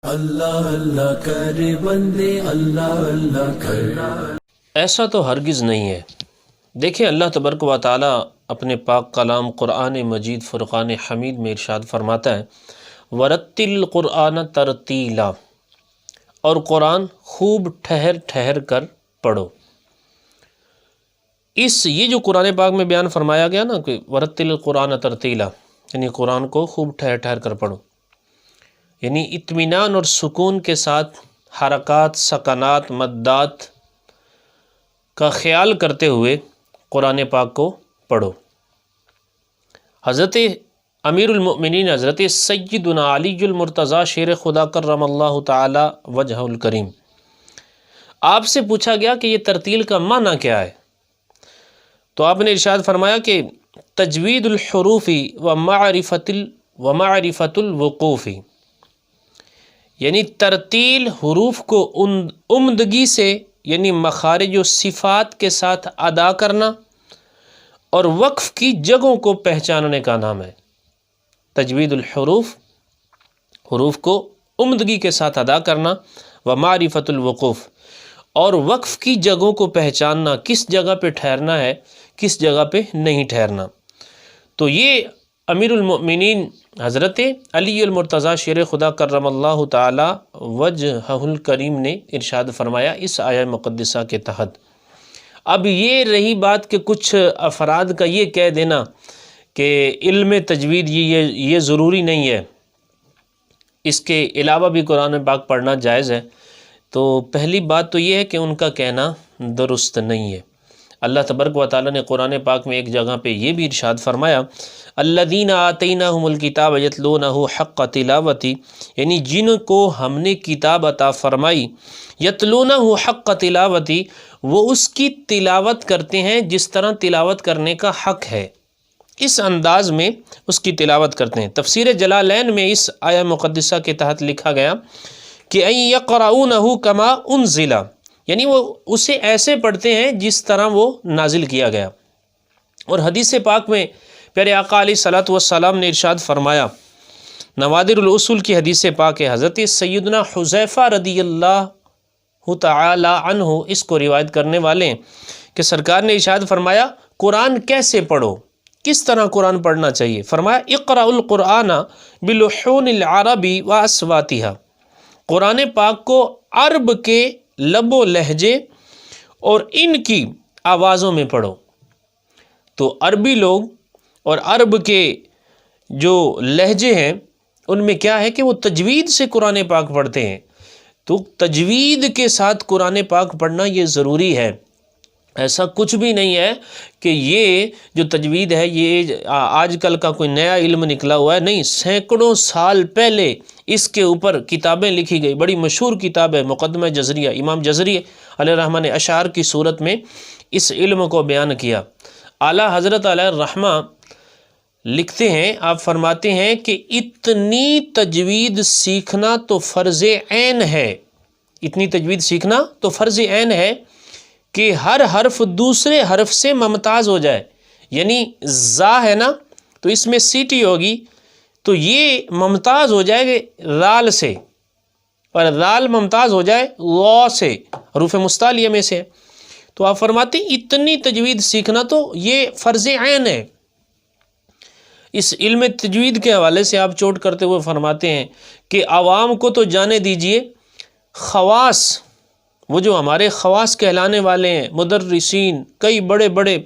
اللہ اللہ کر بندے، اللہ اللہ کر۔ ایسا تو ہرگز نہیں ہے۔ دیکھیں اللہ تبارک و تعالیٰ اپنے پاک کلام قرآن مجید فرقان حمید میں ارشاد فرماتا ہے وَرَتِّلِ الْقُرْآنَ تَرْتِیلًا، اور قرآن خوب ٹھہر ٹھہر کر پڑھو۔ یہ جو قرآن پاک میں بیان فرمایا گیا نا کہ وَرَتِّلِ الْقُرْآنَ تَرْتِیلًا، یعنی قرآن کو خوب ٹھہر ٹھہر کر پڑھو، یعنی اطمینان اور سکون کے ساتھ حرکات، سکنات، مدات کا خیال کرتے ہوئے قرآن پاک کو پڑھو۔ حضرت امیر المؤمنین حضرت سیدنا علی المرتضیٰ شیر خدا کرم اللہ تعالی وجہ الکریم، آپ سے پوچھا گیا کہ یہ ترتیل کا معنی کیا ہے، تو آپ نے ارشاد فرمایا کہ تجوید الحروف ومعرفت الوقوف، یعنی ترتیل حروف کو عمدگی سے یعنی مخارج و صفات کے ساتھ ادا کرنا اور وقف کی جگہوں کو پہچاننے کا نام ہے۔ تجوید الحروف، حروف کو عمدگی کے ساتھ ادا کرنا، ومعرفت الوقوف، اور وقف کی جگہوں کو پہچاننا، کس جگہ پہ ٹھہرنا ہے کس جگہ پہ نہیں ٹھہرنا۔ تو یہ امیر المؤمنین حضرت علی المرتضیٰ شیر خدا کرم اللہ تعالی وجہ الکریم نے ارشاد فرمایا اس آیہ مقدسہ کے تحت۔ اب یہ رہی بات کہ کچھ افراد کا یہ کہہ دینا کہ علم تجوید یہ ضروری نہیں ہے، اس کے علاوہ بھی قرآن پاک پڑھنا جائز ہے، تو پہلی بات تو یہ ہے کہ ان کا کہنا درست نہیں ہے۔ اللہ تبارک و تعالیٰ نے قرآن پاک میں ایک جگہ پہ یہ بھی ارشاد فرمایا الذین آتیناہم الکتاب یتلونہ حق تلاوتی، یعنی جن کو ہم نے کتاب عطا فرمائی یتلونہ حق تلاوتی، وہ اس کی تلاوت کرتے ہیں جس طرح تلاوت کرنے کا حق ہے، اس انداز میں اس کی تلاوت کرتے ہیں۔ تفسیر جلالین میں اس آیہ مقدسہ کے تحت لکھا گیا کہ ان یقرؤونہ کما انزل، یعنی وہ اسے ایسے پڑھتے ہیں جس طرح وہ نازل کیا گیا۔ اور حدیث پاک میں پیارے آقا علیہ الصلوۃ والسلام نے ارشاد فرمایا، نوادر الاصول کی حدیث پاک ہے، حضرت سیدنا حذیفہ رضی اللہ تعالی عنہ اس کو روایت کرنے والے ہیں کہ سرکار نے ارشاد فرمایا قرآن کیسے پڑھو، کس طرح قرآن پڑھنا چاہیے؟ فرمایا اقرأوا القرآن بلحون العرب واصواتها، قرآن پاک کو عرب کے لب و لہجے اور ان کی آوازوں میں پڑھو۔ تو عربی لوگ اور عرب کے جو لہجے ہیں ان میں کیا ہے کہ وہ تجوید سے قرآن پاک پڑھتے ہیں، تو تجوید کے ساتھ قرآن پاک پڑھنا یہ ضروری ہے۔ ایسا کچھ بھی نہیں ہے کہ یہ جو تجوید ہے یہ آج کل کا کوئی نیا علم نکلا ہوا ہے، نہیں، سینکڑوں سال پہلے اس کے اوپر کتابیں لکھی گئی۔ بڑی مشہور کتاب ہے مقدمہ جزریہ، امام جزری علیہ الرحمہ نے اشعار کی صورت میں اس علم کو بیان کیا۔ اعلیٰ حضرت علیہ الرحمہ لکھتے ہیں، آپ فرماتے ہیں کہ اتنی تجوید سیکھنا تو فرض عین ہے، اتنی تجوید سیکھنا تو فرض عین ہے کہ ہر حرف دوسرے حرف سے ممتاز ہو جائے، یعنی زا ہے نا تو اس میں سیٹی ہوگی تو یہ ممتاز ہو جائے گا رال سے، اور رال ممتاز ہو جائے وا سے، حروف مستعلیہ میں سے۔ تو آپ فرماتے ہیں اتنی تجوید سیکھنا تو یہ فرض عین ہے۔ اس علم تجوید کے حوالے سے آپ چوٹ کرتے ہوئے فرماتے ہیں کہ عوام کو تو جانے دیجئے، خواص، وہ جو ہمارے خواص کہلانے والے ہیں، مدرسین، کئی بڑے بڑے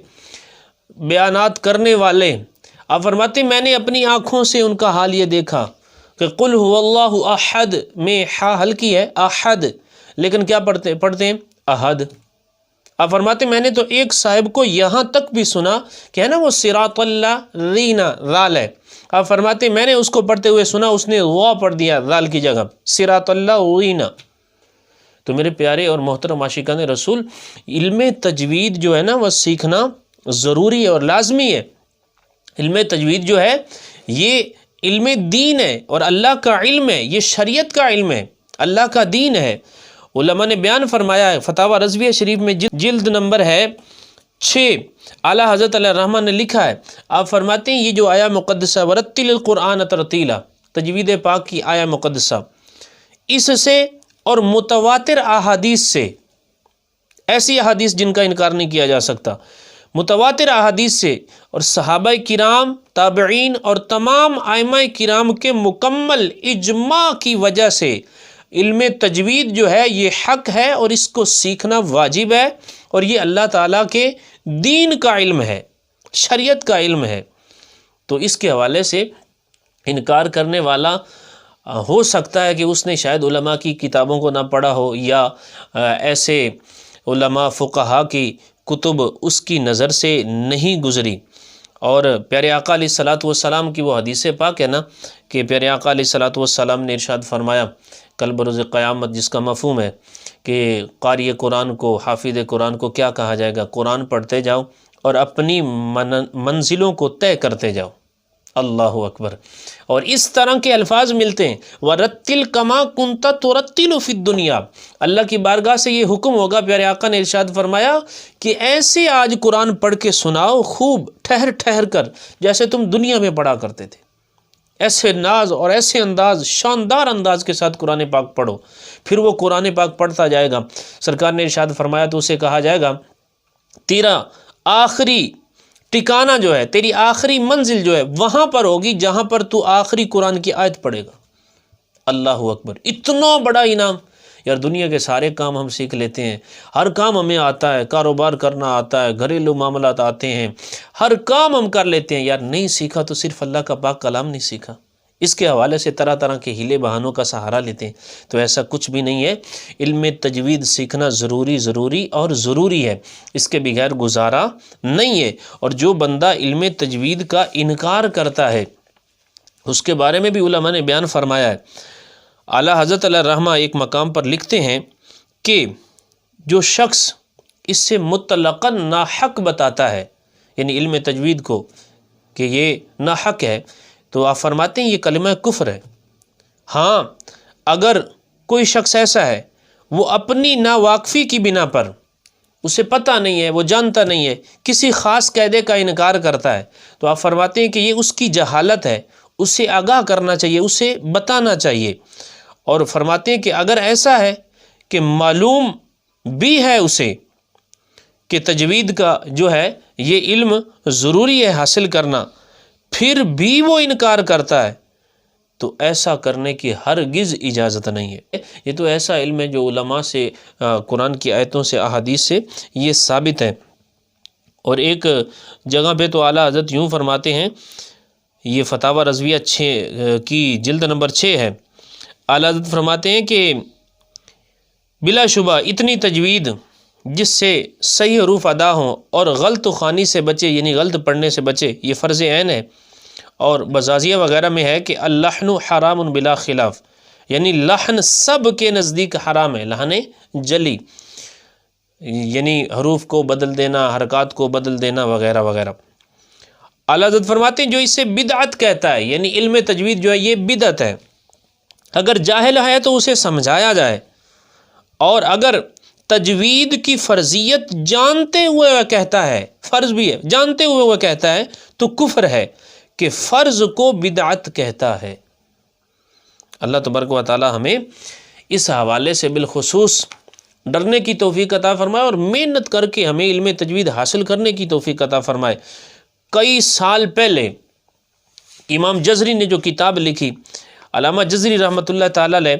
بیانات کرنے والے، آپ فرماتے ہیں میں نے اپنی آنکھوں سے ان کا حال یہ دیکھا کہ قل هو اللہ احد میں ہا ہلکی ہے احد، لیکن کیا پڑھتے ہیں احد۔ آپ فرماتے ہیں میں نے تو ایک صاحب کو یہاں تک بھی سنا کہ ہے نا وہ صراط اللہ رینا رال ہے، آپ فرماتے ہیں میں نے اس کو پڑھتے ہوئے سنا اس نے وا پڑھ دیا رال کی جگہ، صراط اللہ رینا۔ تو میرے پیارے اور محترم عاشقان رسول، علم تجوید جو ہے نا وہ سیکھنا ضروری ہے اور لازمی ہے۔ علم تجوید جو ہے یہ علم دین ہے اور اللہ کا علم ہے، یہ شریعت کا علم ہے، اللہ کا دین ہے۔ علماء نے بیان فرمایا ہے، فتاوی رضویہ شریف میں جلد نمبر ہے 6، اعلیٰ حضرت علیہ الرحمہ نے لکھا ہے، آپ فرماتے ہیں یہ جو آیہ مقدسہ ورتل القرآن ترتیلا، تجوید پاک کی آیہ مقدسہ، اس سے اور متواتر احادیث سے، ایسی احادیث جن کا انکار نہیں کیا جا سکتا، متواتر احادیث سے اور صحابہ کرام، تابعین اور تمام ائمہ کرام کے مکمل اجماع کی وجہ سے علم تجوید جو ہے یہ حق ہے اور اس کو سیکھنا واجب ہے، اور یہ اللہ تعالیٰ کے دین کا علم ہے، شریعت کا علم ہے۔ تو اس کے حوالے سے انکار کرنے والا ہو سکتا ہے کہ اس نے شاید علماء کی کتابوں کو نہ پڑھا ہو، یا ایسے علماء فقہا کی کتب اس کی نظر سے نہیں گزری۔ اور پیارے آقا علیہ الصلاۃ والسلام کی وہ حدیث پاک ہے نا کہ پیارے آقا علیہ الصلاۃ والسلام نے ارشاد فرمایا کل بروز قیامت، جس کا مفہوم ہے کہ قاری قرآن کو، حافظ قرآن کو کیا کہا جائے گا؟ قرآن پڑھتے جاؤ اور اپنی منزلوں کو طے کرتے جاؤ۔ اللہ اکبر۔ اور اس طرح کے الفاظ ملتے ہیں، وَرَتِّلْ كَمَا كُنْتَ تُرَتِّلُ فِي الدُّنْيَا۔ اللہ کی بارگاہ سے یہ حکم ہوگا، پیارے آقا نے ارشاد فرمایا کہ ایسے آج قرآن پڑھ کے سناؤ، خوب ٹھہر ٹھہر کر، جیسے تم دنیا میں پڑھا کرتے تھے۔ ایسے ناز اور ایسے انداز، شاندار انداز کے ساتھ قرآن پاک پڑھو۔ پھر وہ قرآن پاک پڑھتا جائے گا، سرکار نے ارشاد فرمایا تو اسے کہا جائے گا تیرا آخری ٹھکانہ جو ہے، تیری آخری منزل جو ہے وہاں پر ہوگی جہاں پر تو آخری قرآن کی آیت پڑھے گا۔ اللہ اکبر۔ اتنا بڑا انعام۔ یار دنیا کے سارے کام ہم سیکھ لیتے ہیں، ہر کام ہمیں آتا ہے، کاروبار کرنا آتا ہے، گھریلو معاملات آتے ہیں، ہر کام ہم کر لیتے ہیں، یار نہیں سیکھا تو صرف اللہ کا پاک کلام نہیں سیکھا۔ اس کے حوالے سے طرح طرح کے ہیلے بہانوں کا سہارا لیتے ہیں، تو ایسا کچھ بھی نہیں ہے۔ علم تجوید سیکھنا ضروری اور ضروری ہے، اس کے بغیر گزارا نہیں ہے۔ اور جو بندہ علم تجوید کا انکار کرتا ہے اس کے بارے میں بھی علماء نے بیان فرمایا ہے۔ اعلیٰ حضرت علیہ الرحمہ ایک مقام پر لکھتے ہیں کہ جو شخص اس سے مطلقاً ناحق بتاتا ہے، یعنی علم تجوید کو کہ یہ ناحق ہے، تو آپ فرماتے ہیں یہ کلمہ کفر ہے۔ ہاں اگر کوئی شخص ایسا ہے وہ اپنی ناواقفی کی بنا پر، اسے پتہ نہیں ہے، وہ جانتا نہیں ہے، کسی خاص قاعدے کا انکار کرتا ہے، تو آپ فرماتے ہیں کہ یہ اس کی جہالت ہے، اسے آگاہ کرنا چاہیے، اسے بتانا چاہیے۔ اور فرماتے ہیں کہ اگر ایسا ہے کہ معلوم بھی ہے اسے کہ تجوید کا جو ہے یہ علم ضروری ہے حاصل کرنا، پھر بھی وہ انکار کرتا ہے، تو ایسا کرنے کی ہرگز اجازت نہیں ہے۔ یہ تو ایسا علم ہے جو علماء سے، قرآن کی آیتوں سے، احادیث سے یہ ثابت ہے۔ اور ایک جگہ پہ تو اعلیٰ حضرت یوں فرماتے ہیں، یہ فتاوی رضویہ 6 کی جلد نمبر 6 ہے، اعلیٰ حضرت فرماتے ہیں کہ بلا شبہ اتنی تجوید جس سے صحیح حروف ادا ہوں اور غلط خوانی سے بچے، یعنی غلط پڑھنے سے بچے، یہ فرض عین ہے۔ اور بزازیہ وغیرہ میں ہے کہ اللحن حرام بلا خلاف، یعنی لحن سب کے نزدیک حرام ہے، لحن جلی، یعنی حروف کو بدل دینا، حرکات کو بدل دینا وغیرہ وغیرہ۔ اعلیٰ حضرت فرماتے ہیں جو اسے بدعت کہتا ہے، یعنی علم تجوید جو ہے یہ بدعت ہے، اگر جاہل ہے تو اسے سمجھایا جائے، اور اگر تجوید کی فرضیت جانتے ہوئے وہ کہتا ہے، فرض بھی ہے، جانتے ہوئے وہ کہتا ہے، تو کفر ہے کہ فرض کو بدعت کہتا ہے۔ اللہ تبارک و تعالی ہمیں اس حوالے سے بالخصوص ڈرنے کی توفیق عطا فرمائے اور محنت کر کے ہمیں علم تجوید حاصل کرنے کی توفیق عطا فرمائے۔ کئی سال پہلے امام جزری نے جو کتاب لکھی، علامہ جزری رحمۃ اللہ تعالی علیہ،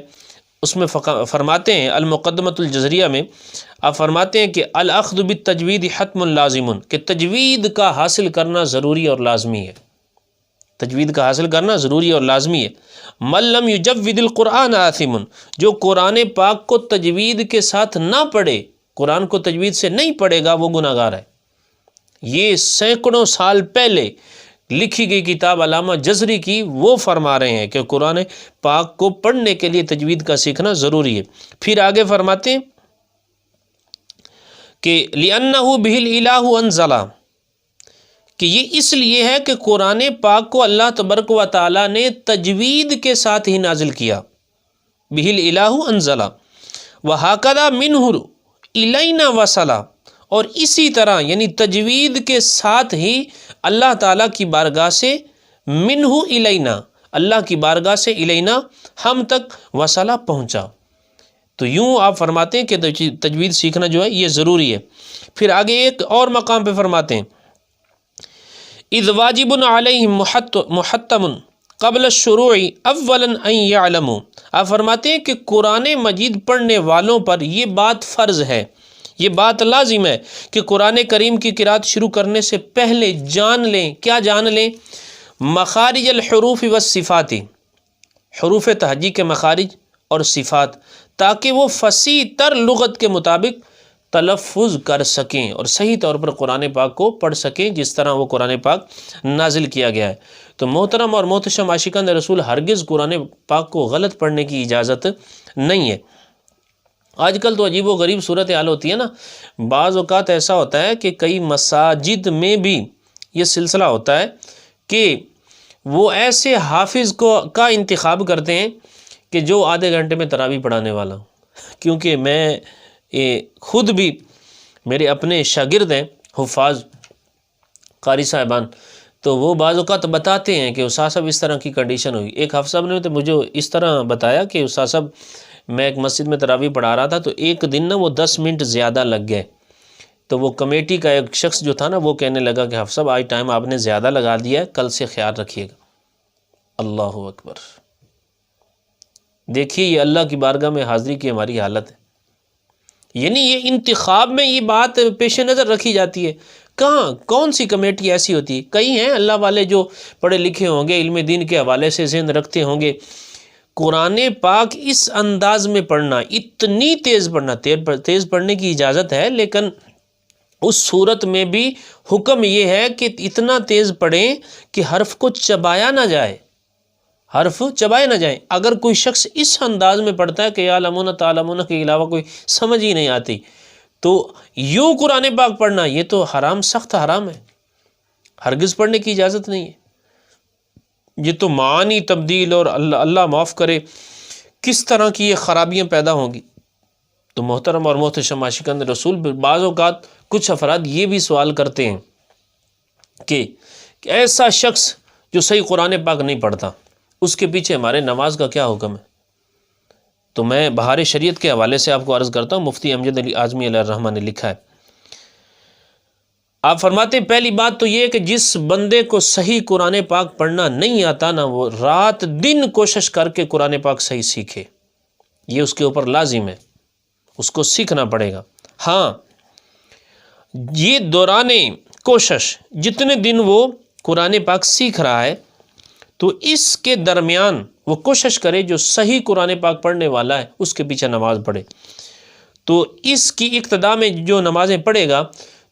اس میں فرماتے ہیں المقدمۃ الجزریہ میں، آپ فرماتے ہیں کہ الاخذ بالتجوید حتم لازم، کہ تجوید کا حاصل کرنا ضروری اور لازمی ہے، تجوید کا حاصل کرنا ضروری اور لازمی ہے۔ من لم یجود القرآن آثم، جو قرآن پاک کو تجوید کے ساتھ نہ پڑھے، قرآن کو تجوید سے نہیں پڑھے گا، وہ گناہ گار ہے۔ یہ سینکڑوں سال پہلے لکھی گئی کتاب علامہ جزری کی، وہ فرما رہے ہیں کہ قرآن پاک کو پڑھنے کے لیے تجوید کا سیکھنا ضروری ہے۔ پھر آگے فرماتے ہیں کہ لِأَنَّهُ بِهِ الْإِلَٰهُ أَنزَلَ، کہ یہ اس لیے ہے کہ قرآن پاک کو اللہ تبارک و تعالیٰ نے تجوید کے ساتھ ہی نازل کیا، بِهِ الْإِلَٰهُ أَنزَلَ وَهَكَذَا مِنْهُ إِلَيْنَا وَصَلَ، اور اسی طرح یعنی تجوید کے ساتھ ہی اللہ تعالیٰ کی بارگاہ سے منہ الینا، اللہ کی بارگاہ سے الینا ہم تک وصلہ پہنچا۔ تو یوں آپ فرماتے ہیں کہ تجوید سیکھنا جو ہے یہ ضروری ہے۔ پھر آگے ایک اور مقام پہ فرماتے ہیں اذ واجب علیہم محتم قبل الشروع اولا ان یعلموا، آپ فرماتے ہیں کہ قرآن مجید پڑھنے والوں پر یہ بات فرض ہے، یہ بات لازم ہے کہ قرآن کریم کی قرأت شروع کرنے سے پہلے جان لیں، کیا جان لیں؟ مخارج الحروف والصفات، حروف تہجی کے مخارج اور صفات، تاکہ وہ فصیح تر لغت کے مطابق تلفظ کر سکیں اور صحیح طور پر قرآن پاک کو پڑھ سکیں جس طرح وہ قرآن پاک نازل کیا گیا ہے۔ تو محترم اور محتشم عاشقان رسول، ہرگز قرآن پاک کو غلط پڑھنے کی اجازت نہیں ہے۔ آج کل تو عجیب و غریب صورتحال ہوتی ہے نا، بعض اوقات ایسا ہوتا ہے کہ کئی مساجد میں بھی یہ سلسلہ ہوتا ہے کہ وہ ایسے حافظ کا انتخاب کرتے ہیں کہ جو آدھے گھنٹے میں تراویح پڑھانے والا ہوں۔ کیونکہ میں خود بھی، میرے اپنے شاگرد ہیں حفاظ قاری صاحبان، تو وہ بعض اوقات بتاتے ہیں کہ استاد صاحب اس طرح کی کنڈیشن ہوئی۔ ایک حافظ صاحب نے تو مجھے اس طرح بتایا کہ استاد صاحب میں ایک مسجد میں تراویح پڑھا رہا تھا تو ایک دن نا وہ 10 منٹ زیادہ لگ گئے، تو وہ کمیٹی کا ایک شخص جو تھا نا وہ کہنے لگا کہ حافظ صاحب آج ٹائم آپ نے زیادہ لگا دیا ہے، کل سے خیال رکھیے گا۔ اللہ اکبر! دیکھیے یہ اللہ کی بارگاہ میں حاضری کی ہماری حالت ہے، یعنی یہ انتخاب میں یہ بات پیش نظر رکھی جاتی ہے۔ کہاں کون سی کمیٹی ایسی ہوتی ہے؟ کئی ہیں اللہ والے جو پڑھے لکھے ہوں گے، علم دین کے حوالے سے ذہن رکھتے ہوں گے۔ قرآن پاک اس انداز میں پڑھنا، اتنی تیز پڑھنا، تیز پڑھنے کی اجازت ہے، لیکن اس صورت میں بھی حکم یہ ہے کہ اتنا تیز پڑھیں کہ حرف کو چبایا نہ جائے، حرف چبائے نہ جائیں۔ اگر کوئی شخص اس انداز میں پڑھتا ہے کہ یعلمون تعلمون کے علاوہ کوئی سمجھ ہی نہیں آتی، تو یوں قرآن پاک پڑھنا یہ تو حرام، سخت حرام ہے، ہرگز پڑھنے کی اجازت نہیں ہے۔ یہ تو معانی تبدیل اور اللہ معاف کرے کس طرح کی یہ خرابیاں پیدا ہوں گی۔ تو محترم اور محتشم عاشقان رسول، بعض اوقات کچھ افراد یہ بھی سوال کرتے ہیں کہ ایسا شخص جو صحیح قرآن پاک نہیں پڑھتا، اس کے پیچھے ہمارے نماز کا کیا حکم ہے؟ تو میں بہار شریعت کے حوالے سے آپ کو عرض کرتا ہوں، مفتی امجد علی اعظمی علیہ الرحمہ نے لکھا ہے، آپ فرماتے ہیں پہلی بات تو یہ ہے کہ جس بندے کو صحیح قرآن پاک پڑھنا نہیں آتا نا، وہ رات دن کوشش کر کے قرآن پاک صحیح سیکھے، یہ اس کے اوپر لازم ہے، اس کو سیکھنا پڑے گا۔ ہاں، یہ دوران کوشش جتنے دن وہ قرآن پاک سیکھ رہا ہے تو اس کے درمیان وہ کوشش کرے جو صحیح قرآن پاک پڑھنے والا ہے اس کے پیچھے نماز پڑھے، تو اس کی اقتداء میں جو نمازیں پڑھے گا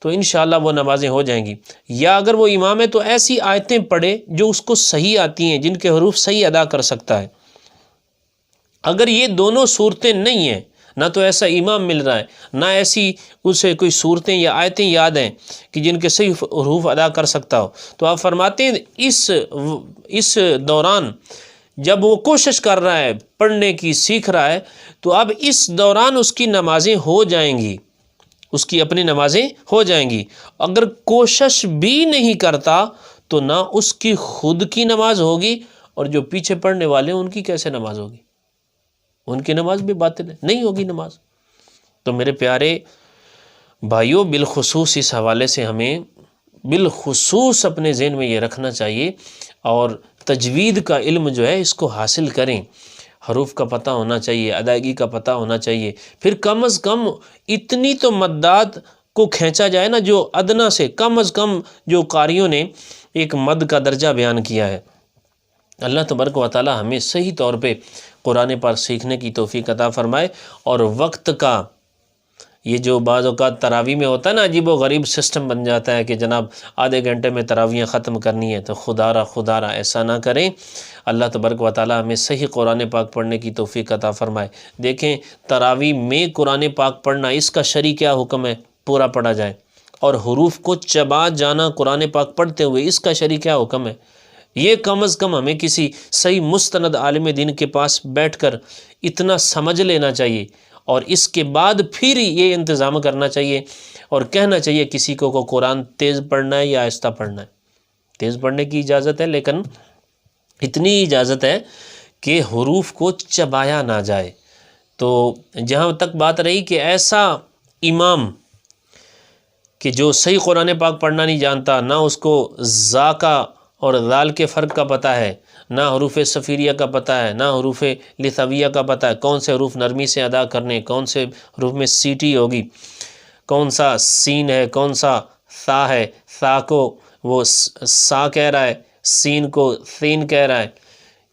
تو انشاءاللہ وہ نمازیں ہو جائیں گی۔ یا اگر وہ امام ہے تو ایسی آیتیں پڑھے جو اس کو صحیح آتی ہیں، جن کے حروف صحیح ادا کر سکتا ہے۔ اگر یہ دونوں صورتیں نہیں ہیں، نہ تو ایسا امام مل رہا ہے، نہ ایسی اسے کوئی صورتیں یا آیتیں یاد ہیں کہ جن کے صحیح حروف ادا کر سکتا ہو، تو آپ فرماتے ہیں اس دوران جب وہ کوشش کر رہا ہے پڑھنے کی، سیکھ رہا ہے، تو اب اس دوران اس کی نمازیں ہو جائیں گی، اس کی اپنی نمازیں ہو جائیں گی۔ اگر کوشش بھی نہیں کرتا تو نہ اس کی خود کی نماز ہوگی، اور جو پیچھے پڑھنے والے ہیں ان کی کیسے نماز ہوگی؟ ان کی نماز بھی باطل ہے، نہیں ہوگی نماز۔ تو میرے پیارے بھائیوں، بالخصوص اس حوالے سے ہمیں بالخصوص اپنے ذہن میں یہ رکھنا چاہیے، اور تجوید کا علم جو ہے اس کو حاصل کریں، حروف کا پتہ ہونا چاہیے، ادائیگی کا پتہ ہونا چاہیے، پھر کم از کم اتنی تو مدات کو کھینچا جائے نا جو ادنا سے کم از کم جو قاریوں نے ایک مد کا درجہ بیان کیا ہے۔ اللہ تبارک و تعالی ہمیں صحیح طور پہ قرآن پاک سیکھنے کی توفیق عطا فرمائے، اور وقت کا یہ جو بعض اوقات تراویح میں ہوتا ہے نا عجیب و غریب سسٹم بن جاتا ہے کہ جناب آدھے گھنٹے میں تراویحیں ختم کرنی ہے، تو خدا را ایسا نہ کریں۔ اللہ تبارک و تعالی ہمیں صحیح قرآن پاک پڑھنے کی توفیق عطا فرمائے۔ دیکھیں تراویح میں قرآن پاک پڑھنا، اس کا شرعی کیا حکم ہے؟ پورا پڑھا جائے، اور حروف کو چبا جانا قرآن پاک پڑھتے ہوئے، اس کا شرعی کیا حکم ہے؟ یہ کم از کم ہمیں کسی صحیح مستند عالم دین کے پاس بیٹھ کر اتنا سمجھ لینا چاہیے، اور اس کے بعد پھر یہ انتظام کرنا چاہیے اور کہنا چاہیے کسی کو قرآن تیز پڑھنا ہے یا آہستہ پڑھنا ہے۔ تیز پڑھنے کی اجازت ہے، لیکن اتنی اجازت ہے کہ حروف کو چبایا نہ جائے۔ تو جہاں تک بات رہی کہ ایسا امام کہ جو صحیح قرآن پاک پڑھنا نہیں جانتا، نہ اس کو زا کا اور ذال کے فرق کا پتہ ہے، نہ حروف صفیریہ کا پتہ ہے، نہ حروف لثویہ کا پتہ ہے، کون سے حروف نرمی سے ادا کرنے، کون سے حروف میں سیٹی ہوگی، کون سا سین ہے، کون سا سا ہے، سا کو وہ سا کہہ رہا ہے، سین کو سین کہہ رہا ہے۔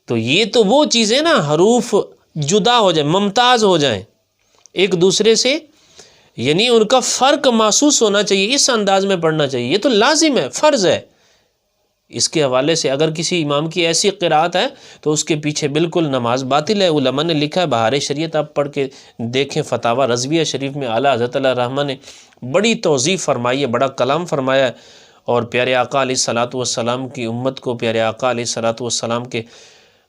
تو یہ تو وہ چیزیں نا، حروف جدا ہو جائیں، ممتاز ہو جائیں ایک دوسرے سے، یعنی ان کا فرق محسوس ہونا چاہیے، اس انداز میں پڑھنا چاہیے، یہ تو لازم ہے، فرض ہے۔ اس کے حوالے سے اگر کسی امام کی ایسی قرأت ہے تو اس کے پیچھے بالکل نماز باطل ہے۔ علماء نے لکھا ہے، بہار شریعت آپ پڑھ کے دیکھیں، فتاویٰ رضویہ شریف میں اعلیٰ حضرت علیہ الرحمہ نے بڑی توضیح فرمائی ہے، بڑا کلام فرمایا ہے، اور پیارے آقا علیہ الصلوۃ والسلام کی امت کو، پیارے آقا علیہ الصلوۃ والسلام کے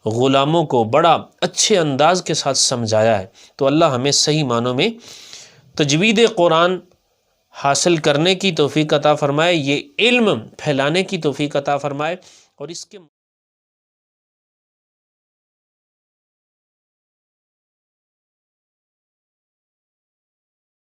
غلاموں کو بڑا اچھے انداز کے ساتھ سمجھایا ہے۔ تو اللہ ہمیں صحیح معنوں میں تجوید قرآن حاصل کرنے کی توفیق عطا فرمائے، یہ علم پھیلانے کی توفیق عطا فرمائے، اور اس کے